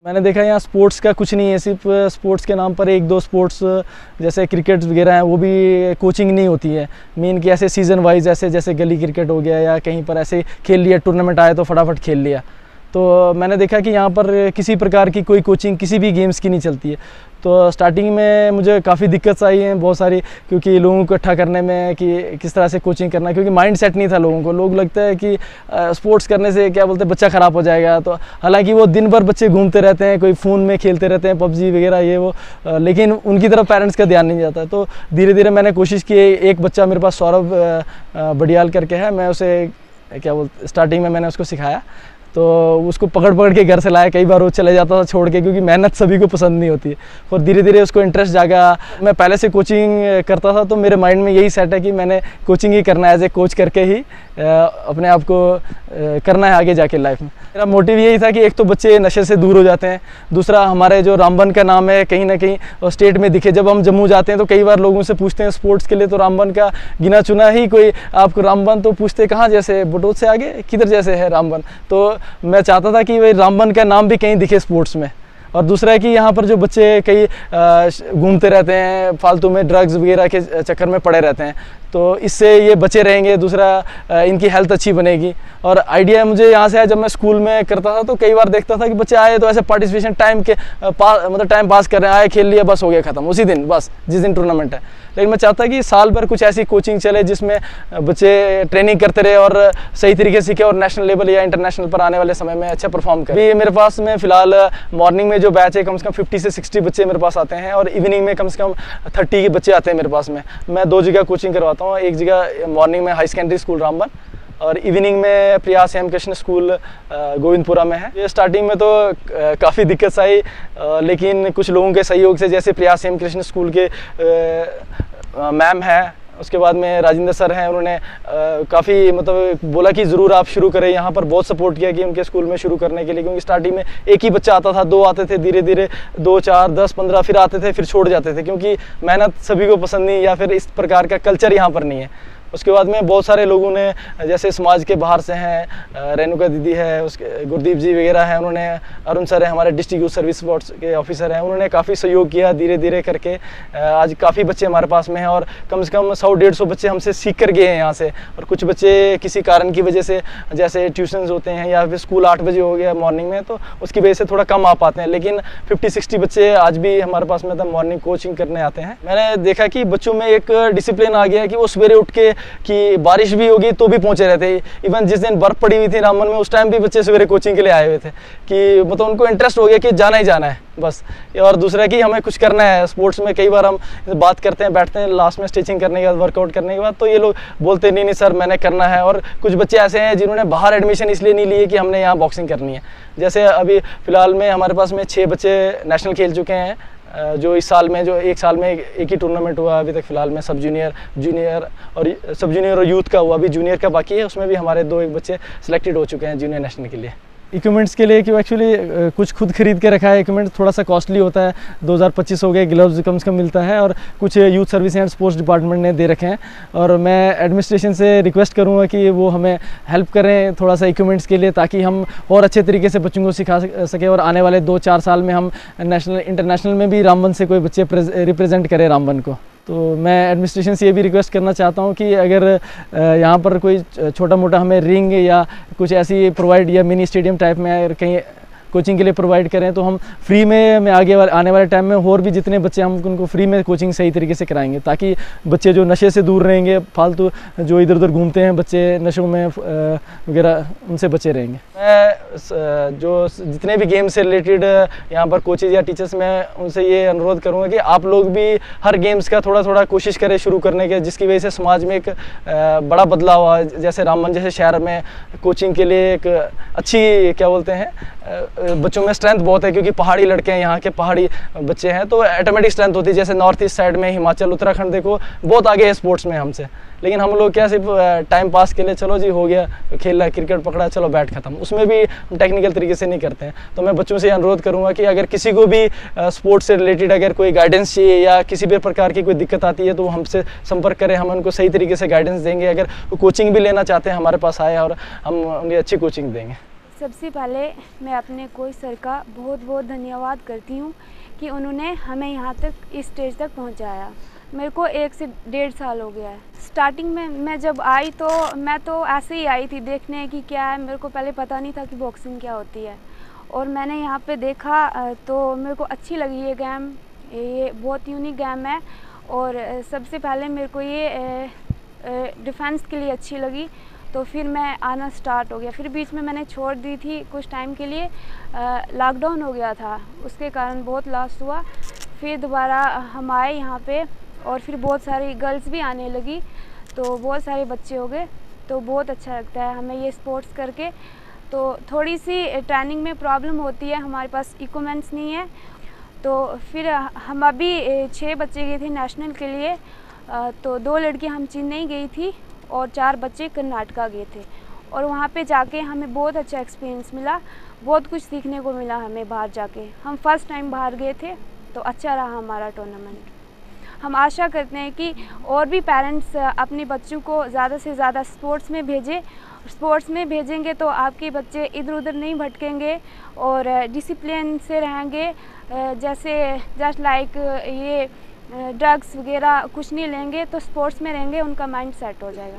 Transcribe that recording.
मैंने देखा यहाँ स्पोर्ट्स का कुछ नहीं है, सिर्फ स्पोर्ट्स के नाम पर एक दो स्पोर्ट्स जैसे क्रिकेट वगैरह हैं वो भी कोचिंग नहीं होती है। मेन कि ऐसे सीज़न वाइज ऐसे जैसे गली क्रिकेट हो गया या कहीं पर ऐसे खेल लिया, टूर्नामेंट आया तो फटाफट खेल लिया। तो मैंने देखा कि यहाँ पर किसी प्रकार की कोई कोचिंग किसी भी गेम्स की नहीं चलती है। तो स्टार्टिंग में मुझे काफ़ी दिक्कत आई है बहुत सारी, क्योंकि लोगों को इकट्ठा करने में कि किस तरह से कोचिंग करना, क्योंकि माइंड सेट नहीं था लोगों को। लोग लगता है कि स्पोर्ट्स करने से क्या बोलते हैं बच्चा ख़राब हो जाएगा। तो हालांकि वो दिन भर बच्चे घूमते रहते हैं, कोई फ़ोन में खेलते रहते हैं पबजी वगैरह ये वो, लेकिन उनकी तरफ पेरेंट्स का ध्यान नहीं जाता। तो धीरे धीरे मैंने कोशिश की। एक बच्चा मेरे पास सौरभ बडियाल करके है, मैं उसे क्या बोलते स्टार्टिंग में मैंने उसको सिखाया। तो उसको पकड़ के घर से लाया, कई बार वो चले जाता था छोड़ के, क्योंकि मेहनत सभी को पसंद नहीं होती है। और धीरे धीरे उसको इंटरेस्ट जागा। मैं पहले से कोचिंग करता था तो मेरे माइंड में यही सेट है कि मैंने कोचिंग ही करना है, एज ए कोच करके ही अपने आप को करना है आगे जाके लाइफ में। मेरा मोटिव यही था कि एक तो बच्चे नशे से दूर हो जाते हैं, दूसरा हमारे जो रामबन का नाम है कहीं ना कहीं स्टेट में दिखे। जब हम जम्मू जाते हैं तो कई बार लोगों से पूछते हैं स्पोर्ट्स के लिए, तो रामबन का गिना चुना ही कोई आपको रामबन, तो पूछते कहाँ जैसे बटोत से आगे किधर जैसे है रामबन। तो मैं चाहता था कि भाई रामबन का नाम भी कहीं दिखे स्पोर्ट्स में। और दूसरा है कि यहाँ पर जो बच्चे कई घूमते रहते हैं फालतू में, ड्रग्स वगैरह के चक्कर में पड़े रहते हैं, तो इससे ये बचे रहेंगे। दूसरा इनकी हेल्थ अच्छी बनेगी। और आइडिया मुझे यहाँ से है, जब मैं स्कूल में करता था तो कई बार देखता था कि बच्चे आए तो ऐसे पार्टिसिपेशन टाइम के मतलब टाइम पास कर रहे हैं, आए खेल लिया बस हो गया ख़त्म उसी दिन, बस जिस दिन टूर्नामेंट है। लेकिन मैं चाहता कि साल भर कुछ ऐसी कोचिंग चले जिसमें बच्चे ट्रेनिंग करते रहे और सही तरीके से सीखे और नेशनल लेवल या इंटरनेशनल पर आने वाले समय में अच्छा परफॉर्म करें। अभी मेरे पास में फ़िलहाल मॉर्निंग में जो बैच है कम से कम 50 से 60 बच्चे मेरे पास आते हैं, और इवनिंग में कम से कम 30 के बच्चे आते हैं मेरे पास में। मैं 2 जगह कोचिंग करवाता हूँ, एक जगह मॉर्निंग में हाई सेकेंडरी स्कूल रामबन और इवनिंग में प्रयास एम कृष्ण स्कूल गोविंदपुरा में है। ये स्टार्टिंग में तो काफ़ी दिक्कत आई, लेकिन कुछ लोगों के सहयोग से, जैसे प्रयास एम कृष्ण स्कूल के मैम है, उसके बाद में राजेंद्र सर हैं, उन्होंने काफ़ी मतलब बोला कि ज़रूर आप शुरू करें। यहाँ पर बहुत सपोर्ट किया कि उनके स्कूल में शुरू करने के लिए, क्योंकि स्टार्टिंग में एक ही बच्चा आता था, 2 आते थे, धीरे धीरे 2, 4, 10, 15 फिर आते थे, फिर छोड़ जाते थे, क्योंकि मेहनत सभी को पसंद नहीं या फिर इस प्रकार का कल्चर यहाँ पर नहीं है। उसके बाद में बहुत सारे लोगों ने, जैसे समाज के बाहर से हैं, रेणुका दीदी है, उसके गुरदीप जी वगैरह हैं, उन्होंने, अरुण सर है हमारे डिस्ट्रिक्ट यूथ सर्विस बोर्ड के ऑफिसर हैं, उन्होंने काफ़ी सहयोग किया। धीरे धीरे करके आज काफ़ी बच्चे हमारे पास में हैं, और कम से कम 100-150 बच्चे हमसे सीख कर गए हैं यहाँ से। और कुछ बच्चे किसी कारण की वजह से, जैसे ट्यूशन्स होते हैं या फिर स्कूल 8 बजे हो गया मॉर्निंग में, तो उसकी वजह से थोड़ा कम आ पाते हैं, लेकिन 50-60 बच्चे आज भी हमारे पास में मॉर्निंग कोचिंग करने आते हैं। मैंने देखा कि बच्चों में एक डिसिप्लिन आ गया है कि वो सवेरे उठ के, कि बारिश भी होगी तो भी पहुंचे रहते। इवन जिस दिन बर्फ पड़ी हुई थी रामबन में, उस टाइम भी बच्चे सवेरे कोचिंग के लिए आए हुए थे, कि मतलब उनको इंटरेस्ट हो गया कि जाना ही जाना है बस। और दूसरा कि हमें कुछ करना है स्पोर्ट्स में। कई बार हम बात करते हैं, बैठते हैं लास्ट में स्टिचिंग करने के बाद, वर्कआउट करने के बाद, तो ये लोग बोलते नहीं सर मैंने करना है। और कुछ बच्चे ऐसे हैं जिन्होंने बाहर एडमिशन इसलिए नहीं लिए कि हमने यहाँ बॉक्सिंग करनी है। जैसे अभी फ़िलहाल में हमारे पास में 6 बच्चे नेशनल खेल चुके हैं, जो इस साल में, जो एक साल में एक ही टूर्नामेंट हुआ अभी तक फ़िलहाल में, सब जूनियर और यूथ का हुआ, अभी जूनियर का बाकी है, उसमें भी हमारे 2-1 बच्चे सिलेक्टेड हो चुके हैं जूनियर नेशनल के लिए। इक्विपमेंट्स के लिए क्यों एक्चुअली कुछ खुद खरीद के रखा है। इक्विपमेंट थोड़ा सा कॉस्टली होता है, 2025 हो गए, ग्लव्स कम से कम मिलता है, और कुछ youth service and sports department ने दे रखे हैं। और मैं एडमिनिस्ट्रेशन से रिक्वेस्ट करूंगा कि वो हमें हेल्प करें थोड़ा सा इक्विपमेंट्स के लिए, ताकि हम और अच्छे तरीके से बच्चों को सिखा सकें, और आने वाले 2-4 साल में हम नेशनल इंटरनेशनल में भी रामबन से कोई बच्चे रिप्रेजेंट करें रामबन को। तो मैं एडमिनिस्ट्रेशन से ये भी रिक्वेस्ट करना चाहता हूँ कि अगर यहाँ पर कोई छोटा मोटा हमें रिंग या कुछ ऐसी प्रोवाइड, या मिनी स्टेडियम टाइप में अगर कहीं कोचिंग के लिए प्रोवाइड करें, तो हम फ्री में आगे आने वाले टाइम में और भी जितने बच्चे हम उनको फ्री में कोचिंग सही तरीके से कराएंगे, ताकि बच्चे जो नशे से दूर रहेंगे, फालतू जो इधर उधर घूमते हैं बच्चे नशों में वगैरह, उनसे बचे रहेंगे। मैं जो जितने भी गेम से रिलेटेड यहाँ पर कोचेज या टीचर्स, मैं उनसे ये अनुरोध करूँगा कि आप लोग भी हर गेम्स का थोड़ा थोड़ा कोशिश करें शुरू करने के, जिसकी वजह से समाज में एक बड़ा बदलाव हुआ। जैसे रामबन जैसे शहर में कोचिंग के लिए एक अच्छी, क्या बोलते हैं, बच्चों में स्ट्रेंथ बहुत है, क्योंकि पहाड़ी लड़के हैं, यहाँ के पहाड़ी बच्चे हैं, तो ऑटोमेटिक स्ट्रेंथ होती है। जैसे नॉर्थ ईस्ट साइड में हिमाचल, उत्तराखंड देखो बहुत आगे है स्पोर्ट्स में हमसे, लेकिन हम लोग क्या सिर्फ टाइम पास के लिए, चलो जी हो गया खेल रहा, क्रिकेट पकड़ा, चलो बैट खत्म, उसमें भी टेक्निकल तरीके से नहीं करते हैं। तो मैं बच्चों से अनुरोध करूँगा कि अगर किसी को भी स्पोर्ट्स से रिलेटेड अगर कोई गाइडेंस चाहिए या किसी भी प्रकार की कोई दिक्कत आती है, तो वो हमसे संपर्क करें, हम उनको सही तरीके से गाइडेंस देंगे। अगर वो कोचिंग भी लेना चाहते हैं, हमारे पास आए और हम उन्हें अच्छी कोचिंग देंगे। सबसे पहले मैं अपने कोच सर का बहुत बहुत धन्यवाद करती हूँ कि उन्होंने हमें यहाँ तक इस स्टेज तक पहुँचाया। मेरे को 1 से 1.5 साल हो गया है। स्टार्टिंग में मैं जब आई तो मैं तो ऐसे ही आई थी देखने कि क्या है, मेरे को पहले पता नहीं था कि बॉक्सिंग क्या होती है। और मैंने यहाँ पे देखा तो मेरे को अच्छी लगी ये गेम। ये बहुत यूनिक गेम है और सबसे पहले मेरे को ये डिफेंस के लिए अच्छी लगी, तो फिर मैं आना स्टार्ट हो गया। फिर बीच में मैंने छोड़ दी थी कुछ टाइम के लिए, लॉकडाउन हो गया था, उसके कारण बहुत लॉस हुआ। फिर दोबारा हम आए यहाँ पे और फिर बहुत सारी गर्ल्स भी आने लगी, तो बहुत सारे बच्चे हो गए, तो बहुत अच्छा लगता है हमें ये स्पोर्ट्स करके। तो थोड़ी सी ट्रेनिंग में प्रॉब्लम होती है, हमारे पास इक्विपमेंट्स नहीं है। तो फिर हम अभी 6 बच्चे गए थे नेशनल के लिए, तो 2 लड़की हम चेन्नई गई थी और 4 बच्चे कर्नाटका गए थे। और वहाँ पे जाके हमें बहुत अच्छा एक्सपीरियंस मिला, बहुत कुछ सीखने को मिला हमें बाहर जाके। हम फर्स्ट टाइम बाहर गए थे, तो अच्छा रहा हमारा टूर्नामेंट। हम आशा करते हैं कि और भी पेरेंट्स अपने बच्चों को ज़्यादा से ज़्यादा स्पोर्ट्स में भेजें। स्पोर्ट्स में भेजेंगे तो आपके बच्चे इधर उधर नहीं भटकेंगे और डिसिप्लिन से रहेंगे। जैसे जस्ट लाइक ये ड्रग्स वगैरह कुछ नहीं लेंगे, तो स्पोर्ट्स में रहेंगे, उनका माइंड सेट हो जाएगा।